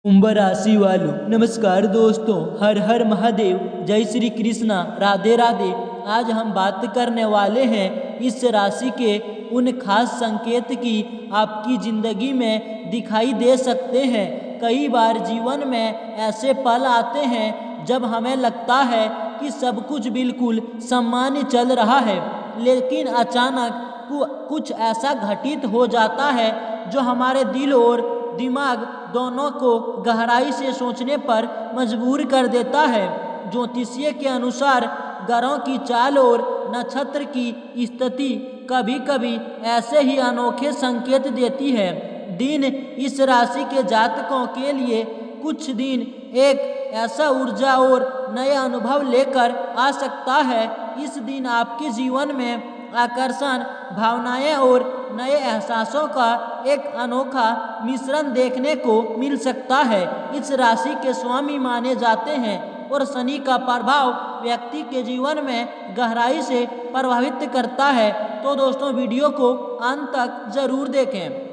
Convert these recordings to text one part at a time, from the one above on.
कुंभ राशि वालों नमस्कार दोस्तों, हर हर महादेव, जय श्री कृष्णा, राधे राधे। आज हम बात करने वाले हैं इस राशि के उन खास संकेत की आपकी ज़िंदगी में दिखाई दे सकते हैं। कई बार जीवन में ऐसे पल आते हैं जब हमें लगता है कि सब कुछ बिल्कुल सामान्य चल रहा है, लेकिन अचानक कुछ ऐसा घटित हो जाता है जो हमारे दिल और दिमाग दोनों को गहराई से सोचने पर मजबूर कर देता है। ज्योतिषीय के अनुसार ग्रहों की चाल और नक्षत्र की स्थिति कभी कभी ऐसे ही अनोखे संकेत देती है। दिन इस राशि के जातकों के लिए कुछ दिन एक ऐसा ऊर्जा और नए अनुभव लेकर आ सकता है। इस दिन आपके जीवन में आकर्षण, भावनाएं और नए एहसासों का एक अनोखा मिश्रण देखने को मिल सकता है। इस राशि के स्वामी माने जाते हैं और शनि का प्रभाव व्यक्ति के जीवन में गहराई से प्रभावित करता है। तो दोस्तों, वीडियो को अंत तक जरूर देखें।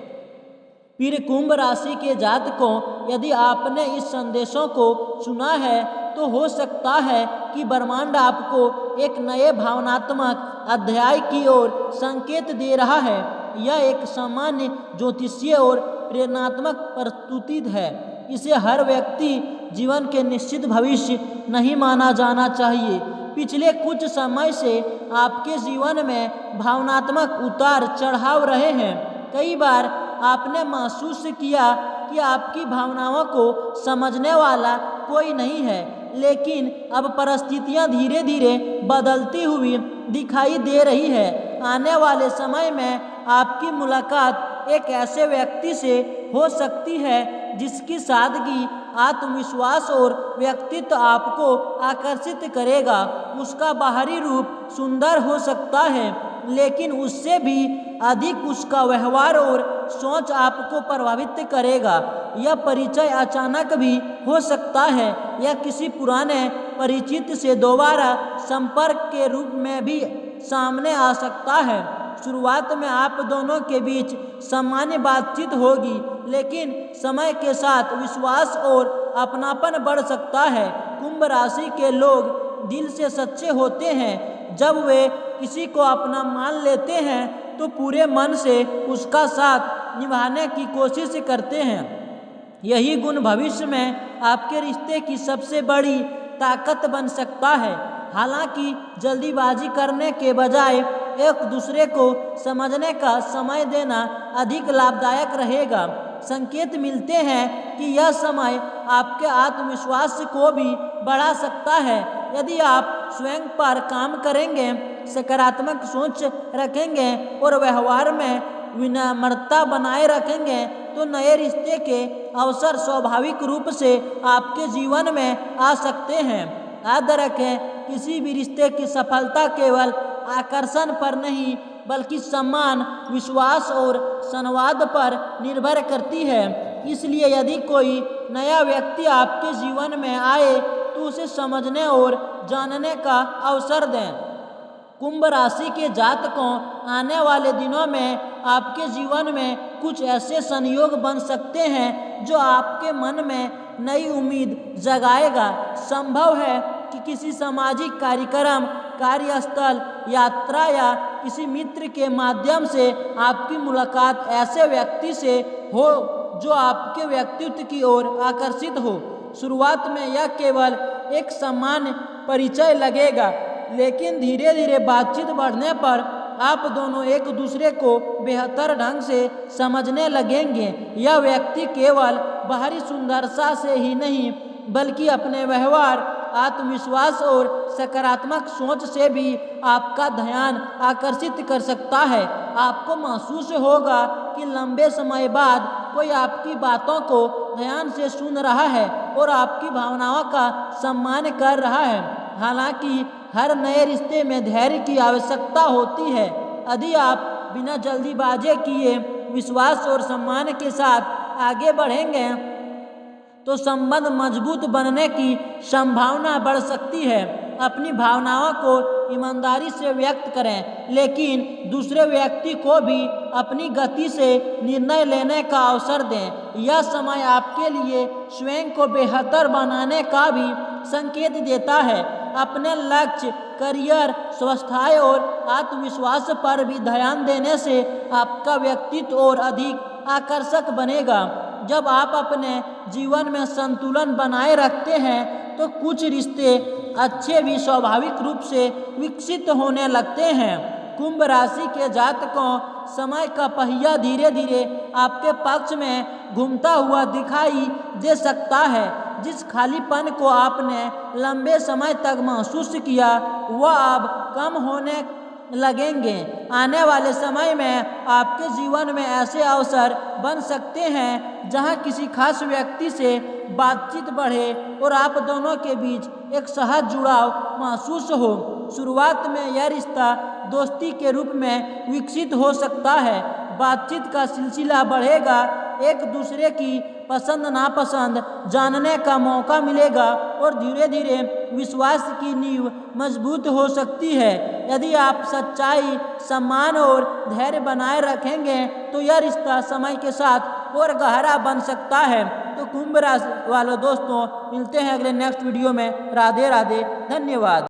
फिर कुंभ राशि के जातकों, यदि आपने इस संदेशों को सुना है तो हो सकता है कि ब्रह्मांड आपको एक नए भावनात्मक अध्याय की ओर संकेत दे रहा है। यह एक सामान्य ज्योतिषीय और प्रेरणात्मक प्रस्तुति है। इसे हर व्यक्ति जीवन के निश्चित भविष्य नहीं माना जाना चाहिए। पिछले कुछ समय से आपके जीवन में भावनात्मक उतार चढ़ाव रहे हैं। कई बार आपने महसूस किया कि आपकी भावनाओं को समझने वाला कोई नहीं है, लेकिन अब परिस्थितियां धीरे धीरे बदलती हुई दिखाई दे रही है। आने वाले समय में आपकी मुलाकात एक ऐसे व्यक्ति से हो सकती है जिसकी सादगी, आत्मविश्वास और व्यक्तित्व आपको आकर्षित करेगा। उसका बाहरी रूप सुंदर हो सकता है, लेकिन उससे भी अधिक उसका व्यवहार और सोच आपको प्रभावित करेगा। यह परिचय अचानक भी हो सकता है या किसी पुराने परिचित से दोबारा संपर्क के रूप में भी सामने आ सकता है। शुरुआत में आप दोनों के बीच सामान्य बातचीत होगी, लेकिन समय के साथ विश्वास और अपनापन बढ़ सकता है। कुंभ राशि के लोग दिल से सच्चे होते हैं। जब वे किसी को अपना मान लेते हैं तो पूरे मन से उसका साथ निभाने की कोशिश करते हैं। यही गुण भविष्य में आपके रिश्ते की सबसे बड़ी ताकत बन सकता है। हालांकि जल्दीबाजी करने के बजाय एक दूसरे को समझने का समय देना अधिक लाभदायक रहेगा। संकेत मिलते हैं कि यह समय आपके आत्मविश्वास को भी बढ़ा सकता है। यदि आप स्वयं पर काम करेंगे, सकारात्मक सोच रखेंगे और व्यवहार में विनम्रता बनाए रखेंगे तो नए रिश्ते के अवसर स्वाभाविक रूप से आपके जीवन में आ सकते हैं। याद रखें, किसी भी रिश्ते की सफलता केवल आकर्षण पर नहीं बल्कि सम्मान, विश्वास और संवाद पर निर्भर करती है। इसलिए यदि कोई नया व्यक्ति आपके जीवन में आए तो उसे समझने और जानने का अवसर दें। कुंभ राशि के जातकों, आने वाले दिनों में आपके जीवन में कुछ ऐसे संयोग बन सकते हैं जो आपके मन में नई उम्मीद जगाएगा। संभव है कि किसी सामाजिक कार्यक्रम, कार्यस्थल, यात्रा या किसी मित्र के माध्यम से आपकी मुलाकात ऐसे व्यक्ति से हो जो आपके व्यक्तित्व की ओर आकर्षित हो। शुरुआत में यह केवल एक सामान्य परिचय लगेगा, लेकिन धीरे धीरे बातचीत बढ़ने पर आप दोनों एक दूसरे को बेहतर ढंग से समझने लगेंगे। यह व्यक्ति केवल बाहरी सुंदरता से ही नहीं बल्कि अपने व्यवहार, आत्मविश्वास और सकारात्मक सोच से भी आपका ध्यान आकर्षित कर सकता है। आपको महसूस होगा कि लंबे समय बाद कोई आपकी बातों को ध्यान से सुन रहा है और आपकी भावनाओं का सम्मान कर रहा है। हालांकि हर नए रिश्ते में धैर्य की आवश्यकता होती है। यदि आप बिना जल्दीबाजी किए विश्वास और सम्मान के साथ आगे बढ़ेंगे तो संबंध मजबूत बनने की संभावना बढ़ सकती है। अपनी भावनाओं को ईमानदारी से व्यक्त करें, लेकिन दूसरे व्यक्ति को भी अपनी गति से निर्णय लेने का अवसर दें। यह समय आपके लिए स्वयं को बेहतर बनाने का भी संकेत देता है। अपने लक्ष्य, करियर, स्वास्थ्य और आत्मविश्वास पर भी ध्यान देने से आपका व्यक्तित्व और अधिक आकर्षक बनेगा। जब आप अपने जीवन में संतुलन बनाए रखते हैं तो कुछ रिश्ते अच्छे भी स्वाभाविक रूप से विकसित होने लगते हैं। कुंभ राशि के जातकों, समय का पहिया धीरे धीरे आपके पक्ष में घूमता हुआ दिखाई दे सकता है। जिस खालीपन को आपने लंबे समय तक महसूस किया वह अब कम होने लगेंगे। आने वाले समय में आपके जीवन में ऐसे अवसर बन सकते हैं जहां किसी खास व्यक्ति से बातचीत बढ़े और आप दोनों के बीच एक सहज जुड़ाव महसूस हो। शुरुआत में यह रिश्ता दोस्ती के रूप में विकसित हो सकता है। बातचीत का सिलसिला बढ़ेगा, एक दूसरे की पसंद नापसंद जानने का मौका मिलेगा और धीरे धीरे विश्वास की नींव मजबूत हो सकती है। यदि आप सच्चाई, सम्मान और धैर्य बनाए रखेंगे तो यह रिश्ता समय के साथ और गहरा बन सकता है। तो कुंभ राशि वालों दोस्तों, मिलते हैं अगले नेक्स्ट वीडियो में। राधे राधे, धन्यवाद।